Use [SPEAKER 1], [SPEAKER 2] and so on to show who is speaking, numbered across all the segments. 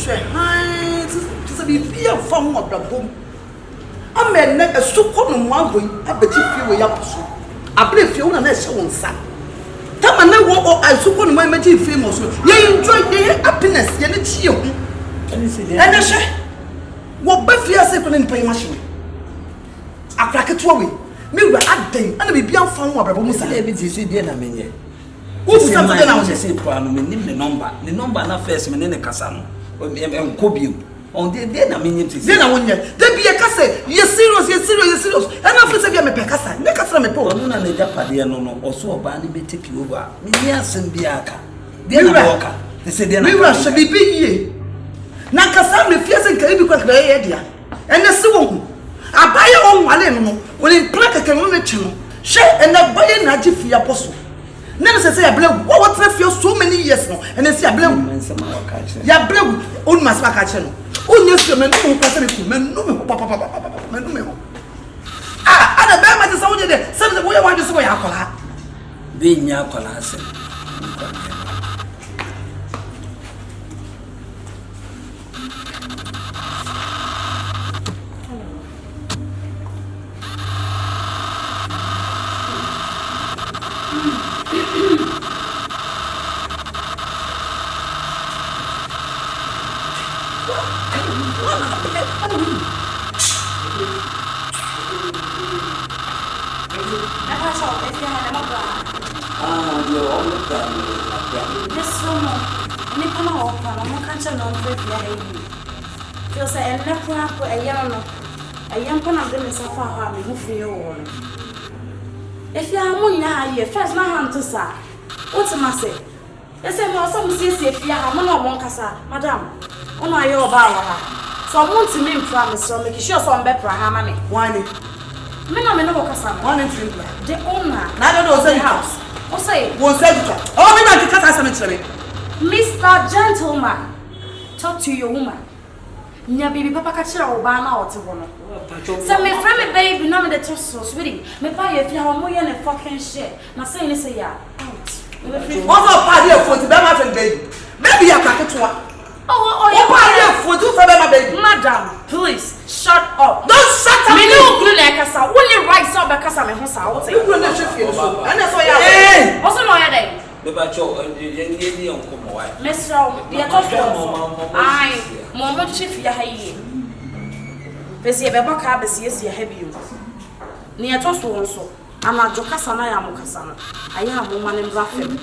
[SPEAKER 1] share hands to be a form of the boom. A man neck a soup on one way, I bet you were up so. I believe you on a son. Tell me what I soup on my magic famous. You enjoy their happiness, and it's you. And I say, what Buffy has happened in pay machine? I crack it to me. Me were acting and be beyond fun of Musa. Who's something I say, the number not first, and then a Cassano, and Kobe. On the then I mean, then I won't yet. There be a cassa, you're serious, and after saying a pecassa, make us from a poor. No, and the Japadiano or so a bandy may take you over. Yes, and Biaka. Then Walker. They said, then we shall be ye. Nakasa me fears and can be quite idea. And the song. I buy your own one when in Plaka can run a channel. Share and I buy a Naji apostle. Never say I blame what feel so many years now, and then say I blame ya blame on my catcher. Oh, yes, you men who person men no papa. Ah, and a bad matter soldier there. Some of the way I want to say alcohol. Being alcohol.
[SPEAKER 2] Nipa na opa na mo kancha na onfe bia yi. Feel say enne kuna ko eyam no. Eyam ko na de me safa ha me hu fie wo no. If ya mo nya ha ye first na han to sa. What ma say? You say mo so mo siesie fie ha mo na mo nkasa. Madam, ono aye oba wa ha. So mo ntimi mfra me so make sure so mbe pra ha ma me.
[SPEAKER 1] Why?
[SPEAKER 2] Me no ko kasa.
[SPEAKER 1] One in three.
[SPEAKER 2] The owner.
[SPEAKER 1] Na do say house.
[SPEAKER 2] What say?
[SPEAKER 1] Won say to. Oh, me na kasa asa me.
[SPEAKER 2] Mr. Gentleman, talk to your woman. Nya baby papa kachira oba na ote wono. So me friend me baby na me the toss so sweetie. Me pa ye fia ho mo ye ne fucking shit. Na say ni say ya out.
[SPEAKER 1] What's up party of food be my friend baby. Baby ya kaketwa.
[SPEAKER 2] Oh,
[SPEAKER 1] you party of food for my baby.
[SPEAKER 2] Madam, please shut up.
[SPEAKER 1] Don't shut up.
[SPEAKER 2] Me no glue like kasa. Only right so be kasa me ho sa. What say?
[SPEAKER 1] You glue na chef here so. And that's why ya.
[SPEAKER 2] Eh. Also no ya dey.
[SPEAKER 3] Bebacho ye on komo why.
[SPEAKER 2] Mesro, ye to so. Ai, mo mo chief ya ha yi. Pese ye beba ka bese ye ha bi o. Ni ye to so wonso. Ama jo kasa na ya mo kasa na. Aya mo ma ne mbra fem.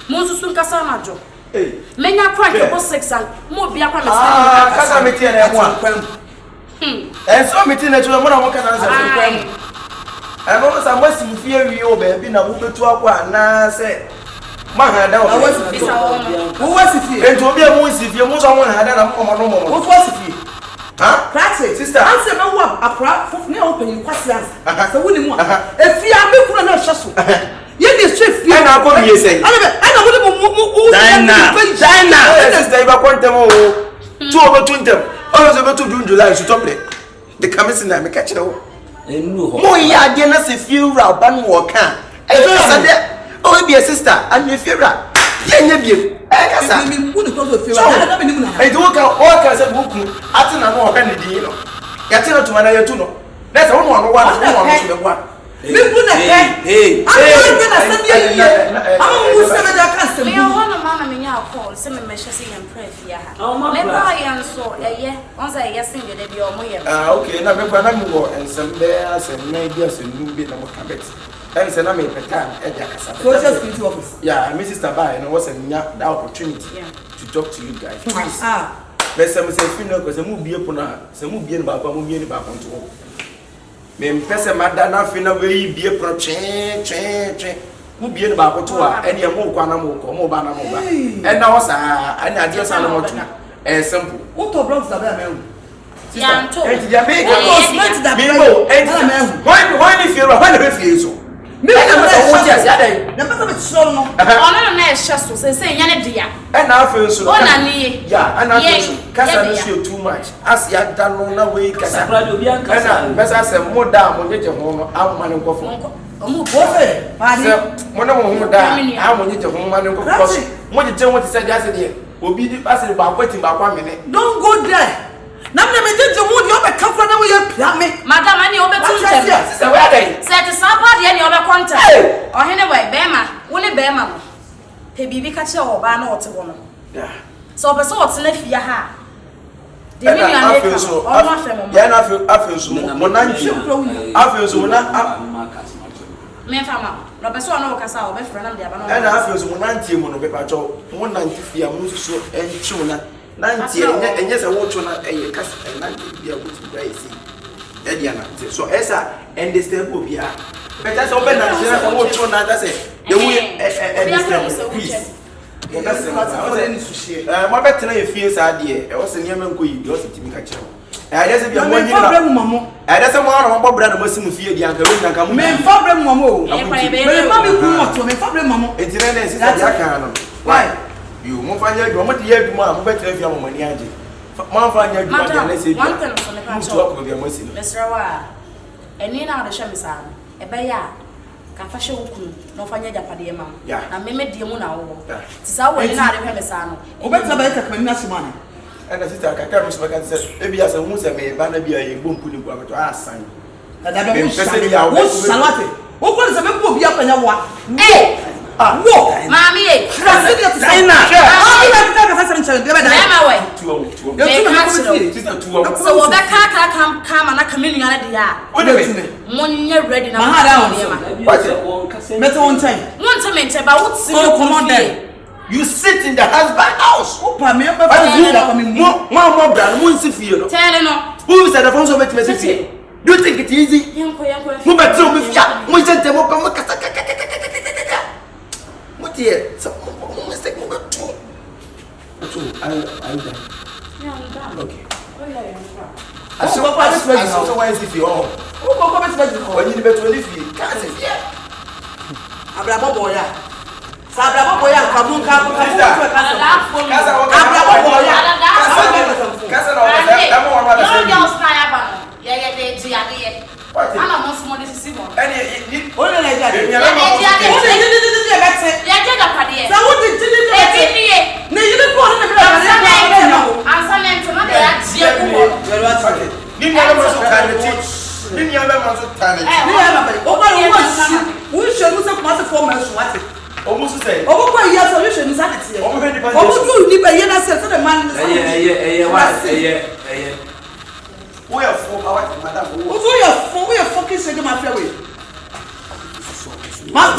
[SPEAKER 2] Mo susu kasa na jo. Eh. Menya kwa ke bo 6 and mo bia kwa me sa.
[SPEAKER 4] Ah, kasa me tie na e mo akwam. So me tie na chulo mo na mo kasa na sa kwam. E mo sa mo si fie wi o be bi na wo betu akwa na se Mahada was if you obi a mo si fie mo so mo na hada na mo no mo.
[SPEAKER 1] What was if you?
[SPEAKER 4] Huh?
[SPEAKER 1] Practice.
[SPEAKER 4] Sister.
[SPEAKER 1] Answer no one. Akra for me open you kwasi answer. So woni mo. If you am me kura na hyeso. Ye dey straight fie.
[SPEAKER 4] Na ko me say.
[SPEAKER 1] Ana woni mo
[SPEAKER 4] China. Sister iba kwntem o. Tu obetuntem. O so betu June July so tople. The coming na me catch no.
[SPEAKER 3] Enu ho.
[SPEAKER 4] Mo ya de na se fie wura ba no wo kan. E so de oh, be a sister, and if you're right, yeah, you I
[SPEAKER 1] mean, wouldn't go to feel I
[SPEAKER 4] don't all kinds of book. I think I know a penny, you know. Yatina to another two. That's all one. Hey, okay, now we're and some bears and maybe some new bit of cabbages. And it's an American social security office. Yeah, Mrs. Tabai, and it was the opportunity to talk to you guys. Please. But some say, because a movie upon her, some movie about a movie about on to home. Me pese madana fina we be pro che mu be na ba ko to a ene mo kwa na mo ko mo ba na mo ba and na osa ani address na mo to simple
[SPEAKER 1] what to blocks that me
[SPEAKER 2] ya nto
[SPEAKER 4] and ya make
[SPEAKER 1] that
[SPEAKER 4] me mo and why if you when we feel so me na mo so what yes ya dey
[SPEAKER 1] na pese me so no
[SPEAKER 2] ona na e hye so say nya ne dia
[SPEAKER 4] and na feel so
[SPEAKER 2] ona ni
[SPEAKER 4] ya and na feel so kasa no show too much as ya dano na we kasa and mesa say mo da mo nyeje ho no amma ne nkofo
[SPEAKER 1] omo bofe
[SPEAKER 4] mo na mo ho da ammo nyeje ho ma ne nkofo mo nyeje ho ti say just dey Obi di pass the back waiting back 1 minute.
[SPEAKER 1] Don't go there. Now me dey mood you be come from we pia me.
[SPEAKER 2] Madam ani obetu ntem.
[SPEAKER 4] Sister where dey?
[SPEAKER 2] Set sampa de ani obekonta. O hene we bema, wo ne bema no. Pe bibi ka che oba na ote wo no.
[SPEAKER 4] Yeah.
[SPEAKER 2] So obe so ote na fia ha. De mi na make o ma fe mo.
[SPEAKER 4] Yeah na afio so mo nanti. Afio so na
[SPEAKER 2] Me fama. No be so na o kasa o be frɛ na de aba no.
[SPEAKER 4] Na afio so mo nanti mo no be pa cho. Mo nanti fia mo so enchi na. Nanti enye se wo cho na eye kasa nanti bia go ti guy si. E dia na. So esa understand obi a. Better so be nanti na wo cho na that say the way understand peace. That's my better na e fie sa de. E wo se niam nko yi, wo se timi ka che. I just be one year. I just want to go brother was in fear the uncle and come. Men problem, Mamma. Men problem, Mamma. It's an answer that why? You won't find your moment yet, Mamma, better if your money. Mamma, find your mother. Say, one thing to talk with your mercy. Mr. Wa, and you know the Shamisan, a baya, Cafasho, no fanya Japadema. Yeah, and Meme Diamona. It's our way not a Pemisano. Oh, better come in money. And the sister can carry my answer. Maybe as a Musa may banner be a boom putting to our sign. And I don't say, what is a member of Yapanawa? Eh, what, Mammy, so that car come and a chameleon at the yard. What do you mean? You're ready now. What's it? Better one time. One time, about what's your command. You sit in the husband house. Opa me opa mo brother mo nsi fie no. Tell no. Who said the phone so make me fie? Do you think it easy? Yanko. Mo betre mo fia. Mo jente mo pa mo kasa. Mo tie. So mo mistake mo go to. I done. Yeah, I'm done. Okay. Oh yeah. I saw why is fie oh. Who go come to when you better live fie. Can't fie. Abrabo boy ya. Sabra boy ya kamu kasa no girls na ya ba yeah dey ti ade ana mo so mo dey sisi mo any o le like that ya je da pade sa wo di ni ne you dey go on the answer nem to no dey atie ku mo ni ni ala mo so kan ti ni ala mo so tan ti ni ala ba o ba wo show mo so kuma se form so what almost say obo kwa iya solution is that here obo be obo do Nipa here na say so the man we are for our madam we are fucking say my fair way ma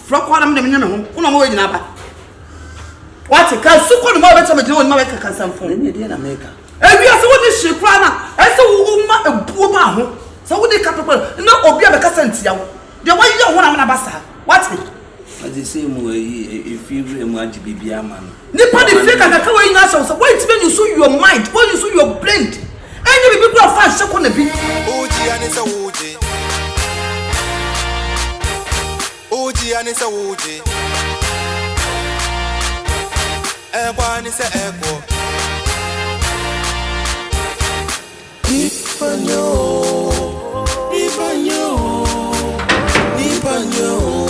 [SPEAKER 4] from kwa na me me ho una mo we nyina ba what can su ko no ma be tell me do ma be kaka samfo na dey na make e wi ase wo ni shekura na e se wo ma ebuo ma ho so wo dey capable na obi a be kasa ntia wo de wa yi ho na basa what
[SPEAKER 3] as the same way if you imagine bibia man
[SPEAKER 1] Nipa the fake and the way you answer so why when you show your mind when you show your brain any people are fast check on the beat oji anisa oji ebo anisa eko Nipanyo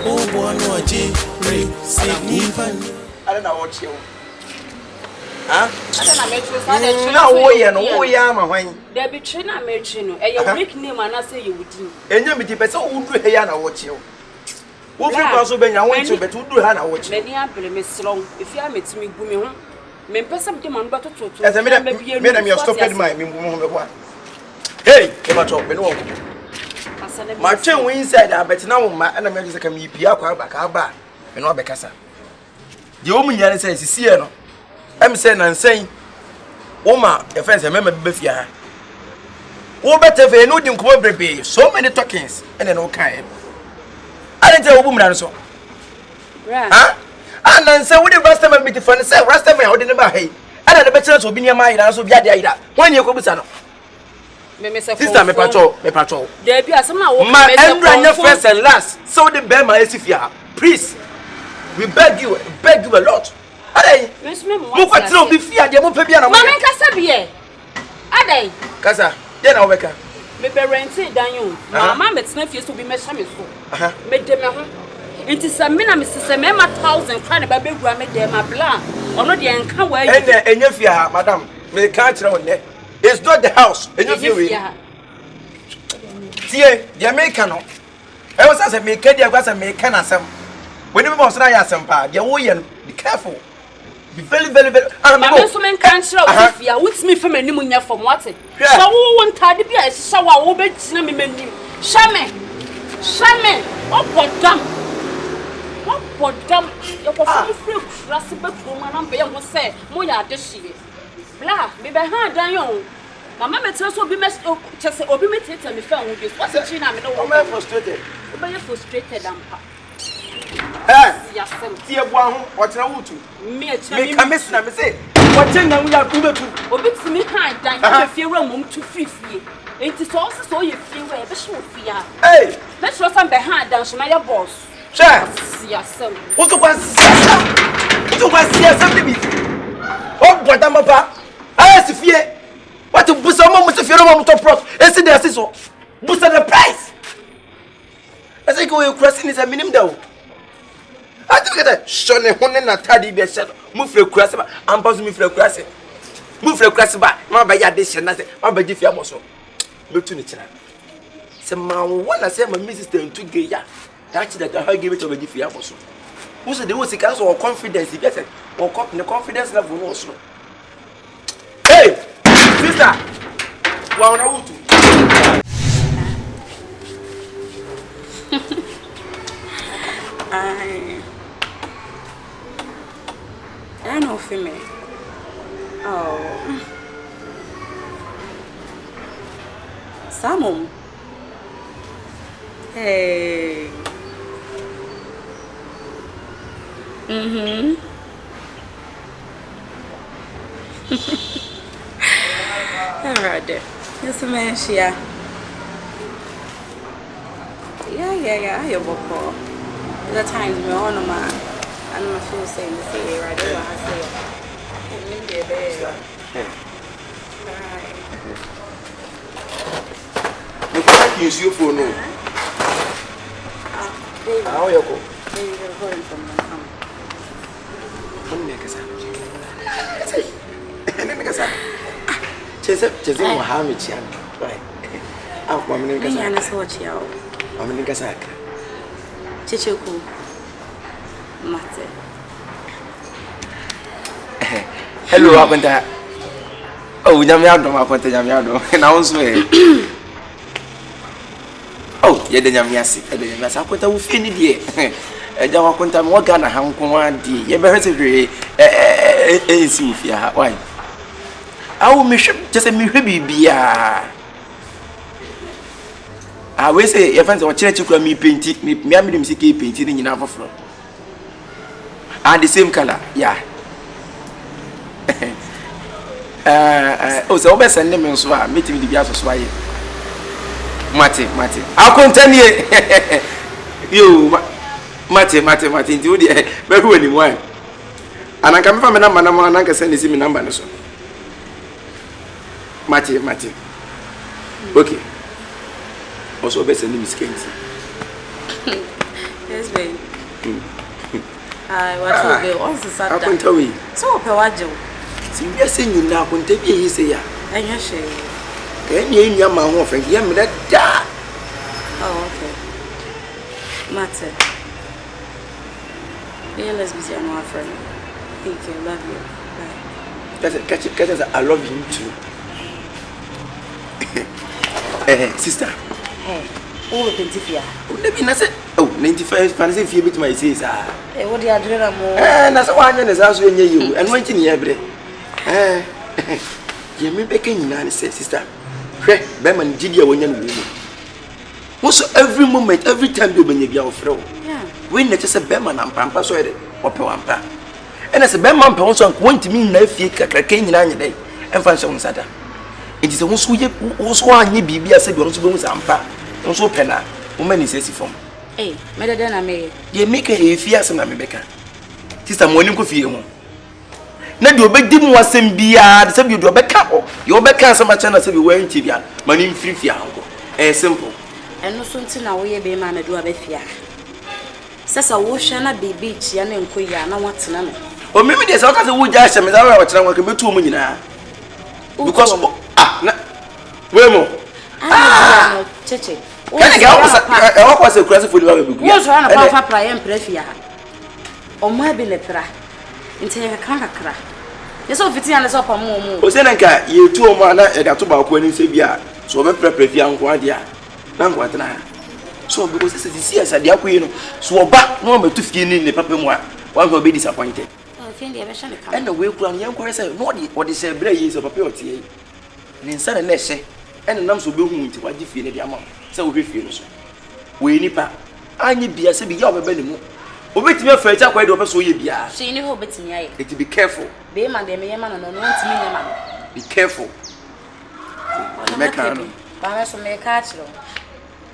[SPEAKER 1] Obuano aje re se Nipa I don't know what you huh? I don't know metro na wo ye no wo ya ma hwan there be train na metro no e your break name and say you would do enya me di person wo du he ya na wo che wo fi kwa so benya won che betu du ha na wo che me ni abele me strong if you metimi gu me ho me pesa me man ba toto me na me stupid mind me mu ho me kwa hey e ma to me no wo my train we inside but now na me just come yi akwa baka ba me no bekasa de o munyane say sisi no em say na nsan wo ma e fence me be fia ha wo bete fe no di nko brebe so many talkings and no kan I didn't tell wo mura so right ah and say wo the rasta man be fan say rasta man wo de ne ba hey ana de be tell so bi ne ma ira so bi ade ira wan ye ko busa no sister me patrol there be asem na wo ma embranya first and last so the bear my esifia please we beg you a lot adai mo kwatro bi fia de mo pa bia na mo ma kasa bi adai kasa de na wo beka me be rent dan you mama metena fie so bi me sha me so me de me ho
[SPEAKER 2] Nti se me na me se me ma 1000 kwa na ba begura me de ma bla. Ono de enka wa yi.
[SPEAKER 4] Enya fia ha, madam. Me can't tell you. It's not the house. Enya fia we. Tie, the American no. I was as a make dia gwa say me can asem. When you must na ya asem pa, dia wo ye no. Be careful. Be very
[SPEAKER 2] I'm so men can't show fia. What's me from any munya from what? So wo ntade bia e hye wa wo be tina me manim. Shame. What damn? You go for free rasi be ko ma na be ho say mo ya de hye. Bla, me be ha dan yo. Mama me tell so be me chese obi me tete me fa ho bi. What the chin na me no wo.
[SPEAKER 4] I'm frustrated.
[SPEAKER 2] Obi you frustrated am pa.
[SPEAKER 4] Yes, tie bua ho, o tena wutu.
[SPEAKER 2] Me
[SPEAKER 4] kamis na me say, what thing na we are do betu.
[SPEAKER 2] Obi timi ha dan na fie ra mom tu free. Enti so ye free we be show fie a.
[SPEAKER 4] Hey,
[SPEAKER 2] let's show some be ha dan so na ya boss.
[SPEAKER 4] Sure.
[SPEAKER 2] Yes.
[SPEAKER 4] What to was something. Oh, what am I? I fear. What to boost a moment if you don't want to pro? Is it there? So boost the price. I think we are crossing is a minimum though. I think that Shone Honen Tadi be said, move for cross, I'm supposed to move for cross. Move for cross back. My by your dish and nothing. My by the Fiamoso. Look to the channel. Some man, one I say my Mrs. to gay. That's that I give it to the Fiamoso. Who said there was a council or confidence? He gets it or the confidence level also. Hey, sister, well, I want to.
[SPEAKER 2] I know for me. Oh. Samum. Hey. Alright there. Yes, man, yeah. Yeah, you're welcome. The times me on my and my feel saying the same right there. I say maybe a bit. Right.
[SPEAKER 4] You can't use your phone. How you go?
[SPEAKER 2] Baby, you're going from my home.
[SPEAKER 4] Chese mo ha me chia. Right. Ah, mama ni kasa.
[SPEAKER 2] Ni ana so chia o.
[SPEAKER 4] Mama ni kasa aka.
[SPEAKER 2] Checheku. Mate.
[SPEAKER 4] Hello, akwenta. Oh, nyame adom akwenta nyame adom. Na wonso e. Oh, ye de nyame ase. E de nyame ase akwenta wo fi ni de. Eja wakwenta mo ga na hanko ade. Ye be hwese hwe si wo fi ha. Why? Awu me hwe just me hwe bibia. We say ye fancy o kire chikura me painti me am dem sike painti ni nyina foforo. The same color. Yeah. So obe send me so a meet me di bia so aye. Mate. Akontanie. Yo, mate nti wo de be hu ani mo an. Ananka me fa me number na mo ananka send me number no so. Mate. Okay. Also be send me skins.
[SPEAKER 2] Yes, baby. What you be on the Saturday?
[SPEAKER 4] I can't tell you.
[SPEAKER 2] So, Pewajo.
[SPEAKER 4] See, we are saying now, couldn't take you say, and
[SPEAKER 2] you're sure.
[SPEAKER 4] Can you hear my own friend? Yeah, me that.
[SPEAKER 2] Oh, okay. Matter. Yeah, let's be your new friend. Thank you, love you. Bye.
[SPEAKER 4] Catch it, I love you too. Sister.
[SPEAKER 2] Hey, all the Pentifia.
[SPEAKER 4] Let me not say. Oh, 95 fancy if you bit my says.
[SPEAKER 2] What do you do?
[SPEAKER 4] That's why I'm as house when you and went in every. You may be king, sister. Pray, Beman Gidia when you also every moment, every time you bring your throw. Yeah. When it's just a Beman and Pampa soid or Pampa. And as a Beman Ponson went to me, no fear, came in any day and find some Sata. It is also one ye be a said, once goes Ampa, also Penna, woman is easy from.
[SPEAKER 2] Eh, better than I may.
[SPEAKER 4] Ye make a fierce and Rebecca. Sister morning coffee. Now you beg them was some beer, the same you do a back up. Your back cancer much as you wearing Tibian, my name free fiango. Simple.
[SPEAKER 2] And no soon to now we be man do a befia. Sasa wo hwe na baby chia na enko ya na watena no.
[SPEAKER 4] O mimi dey say waka say wo ja hye me za wa watena nwa ke betu mu nyina. Because na wemo.
[SPEAKER 2] Cheche.
[SPEAKER 4] Kana ga wo sa e wo kwa se kura se foli wa be ku.
[SPEAKER 2] Wo so na pa prayer mprefia. O ma bi le pra. Nti ya kakra. Yeso fiti ya so pa mu.
[SPEAKER 4] O se na nka ye tu o ma na e da to ba ko ani se bia. So be prefia nko ade a. Na nko atena. So because this is see as a dia no so oba no ma tu fie ni papa mu a one go be disappointed.
[SPEAKER 2] Fie dey be hye ne kam.
[SPEAKER 4] And the way kura no yan kware say no what dey say bra yi so papa otie. Ni nsa na na hye. And nam so be hu nti waji fie ne dia ma. Say wo fie no so. We nipa anyi bia se bi ya obeba ne mu. Obetimi afa cha kwai de opeso ye bia.
[SPEAKER 2] So ni ho betimi aye.
[SPEAKER 4] It be careful.
[SPEAKER 2] Be man de me yema no no ntimi nyama no.
[SPEAKER 4] Be careful. Make am.
[SPEAKER 2] Ba me so me ka achiro.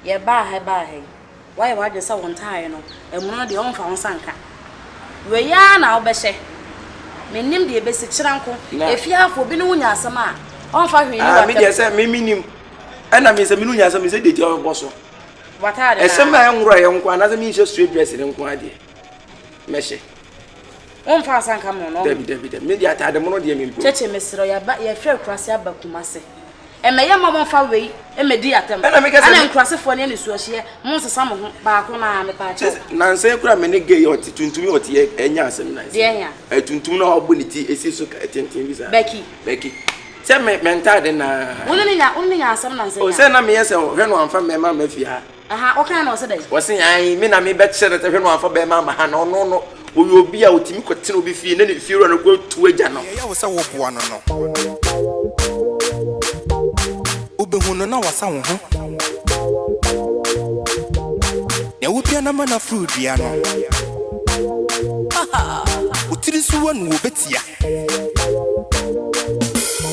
[SPEAKER 2] Ye ba ha why waje sa won tae no emuno de on fa won sanka we ya na obehye menim de ebesi kiranko efiafo bi no wunya asem a on fa hwe ni wata
[SPEAKER 4] me de say me minim ana me say me nunya asem me say de ti oboso
[SPEAKER 2] wata de
[SPEAKER 4] esem na enwro ye nko ana say me hye straight dress ne nko ade mehye
[SPEAKER 2] on fa sanka mo no
[SPEAKER 4] David me de atade mo no de me mpo
[SPEAKER 2] cheche mesiro ya ba ye hwe krase abakumase emeye mama fa wei emedi atem ana nkrasefo ne nesu ahye mo nsesa mo ho ba ko na me pa che
[SPEAKER 4] na nse kura me ne gay oti tuntumi oti enya asem na
[SPEAKER 2] de enya
[SPEAKER 4] tuntum na obo ne ti esi so tenten bi sa Becky se me mentade na
[SPEAKER 2] woni nya asem na nse
[SPEAKER 4] o se na me yese hwe no amfa me ma mafia
[SPEAKER 2] aha o kan na o se dai
[SPEAKER 4] o se ai me na me be chere te hwe no amfa be ma ha no no oyo obi a otimi kwetene obi fie na ne fie ro no go tu agya no
[SPEAKER 5] ya wo se wo boa no no Ubehuno na wasa wo ho ya wupia na mana fruit bia no utiri suwa no betia